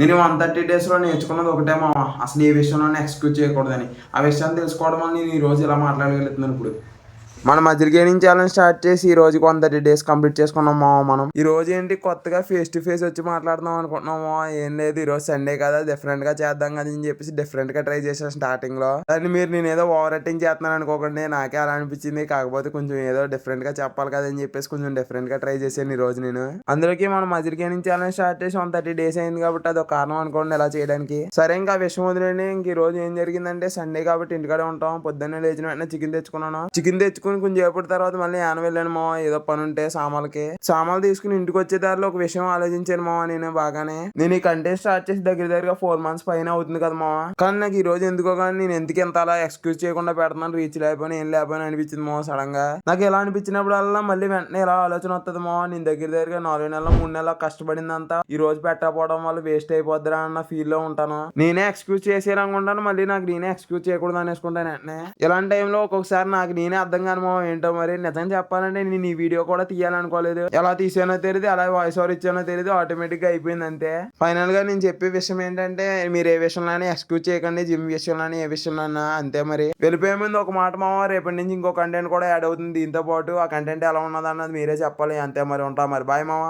నేను 130 డేస్‌లో నేర్చుకున్నది ఒకటే మామ. అసలు ఏ విషయంలోనే ఎక్స్‌క్యూజ్ చేయకూడదని. ఆ విషయాన్ని తెలుసుకోవడం వల్ల నేను ఈరోజు ఇలా మాట్లాడగలుగుతున్నాను ఇప్పుడు. మన మజిల్ గెయినింగ్ ఛాలెంజ్ స్టార్ట్ చేసి ఈ రోజుకి 130 డేస్ కంప్లీట్ చేసుకున్నాం మామ మనం. ఈ రోజు ఏంటి కొత్తగా ఫేస్ టు ఫేస్ వచ్చి మాట్లాడుదాం అనుకుంటున్నాం మామ. ఏం లేదు ఈ రోజు సండే కదా డిఫరెంట్ గా చేద్దాం కదా అని చెప్పేసి డిఫరెంట్ గా ట్రై చేసాను స్టార్టింగ్ లో. దాన్ని మీరు నేను ఏదో ఓవర్ యాక్టింగ్ చేస్తున్నాను అనుకోకండి. నాకే అలా అనిపించింది. కాకపోతే కొంచెం ఏదో డిఫరెంట్ గా చెప్పాలి కదా అని చెప్పేసి కొంచెం డిఫరెంట్ గా ట్రై చేశాను ఈ రోజు నేను. అందులోకి మనం మజిల్ గెయినింగ్ ఛాలెంజ్ స్టార్ట్ చేసి 130 డేస్ అయింది కాబట్టి అది ఒక కారణం అనుకోండి ఇలా చేయడానికి. సరే ఇంకా ఆ విషయం వదిలేండి. ఇంక ఈ రోజు ఏం జరిగిందంటే సండే కాబట్టి ఇంటికాడే ఉంటాం. పొద్దున్నే లేచిన వెంటనే చికెన్ తెచ్చుకున్నాను. చికెన్ తెచ్చుకుని కొంచెం సేపటి తర్వాత మళ్ళీ యాన వెళ్ళాను మామ. ఏదో పని ఉంటే సామాన్లు తీసుకుని ఇంటికి వచ్చే దారిలో ఒక విషయం ఆలోచించాను మామ. నేను బాగానే నేను ఈ కంటెంట్ స్టార్ట్ చేసి దగ్గరగా 4 months పైన అవుతుంది కదా మామ. కానీ నాకు ఈ రోజు ఎందుకో కానీ నేను ఎందుకు ఎంత అలా ఎక్స్క్యూజ్ చేయకుండా పెడుతున్నాను, రీచ్ లేకపోయినా ఏం లేకపోయినా అనిపించింది మామ. సడన్ గా నాకు ఎలా అనిపించినప్పుడల్లా మళ్ళీ వెంటనే ఇలా ఆలోచన వస్తుంది మామ. నేను దగ్గరగా 4 నెలలు 3 నెలలు కష్టపడిందంతా ఈ రోజు పెట్టకపోవడం వల్ల వేస్ట్ అయిపోద్దిరా అన్న ఫీల్ లో ఉంటాను. నేనే ఎక్స్క్యూజ్ చేసేయాలనుకుంటాను, మళ్ళీ నాకు నేనే ఎక్స్క్యూజ్ చేయకూడదు అనేసుకుంటాను వెంటనే. ఇలాంటి టైంలో ఒక్కొక్కసారి నాకు నేనే అర్థం కాను మామ ఏంటో మరి. నిజంగా చెప్పాలంటే నేను ఈ వీడియో కూడా తీయాలనుకోలేదు. ఎలా తీసానో తెలియదు, అలా వాయిస్ ఓవర్ ఇచ్చానో తెలియదు, ఆటోమేటిక్ గా అయిపోయింది అంతే. ఫైనల్ గా నేను చెప్పే విషయం ఏంటంటే మీరు ఏ విషయంలోనే ఎక్స్క్యూజ్ చేయకండి. జిమ్ విషయంలోనే ఏ విషయంలో అంతే. మరి వెళ్ళిపోయే ముందు ఒక మాట మామ, రేపటి నుంచి ఇంకో కంటెంట్ కూడా యాడ్ అవుతుంది దీంతో పాటు. ఆ కంటెంట్ ఎలా ఉన్నది అన్నది మీరే చెప్పాలి అంతే. మరి ఉంటా మరి. బాయ్ మామ.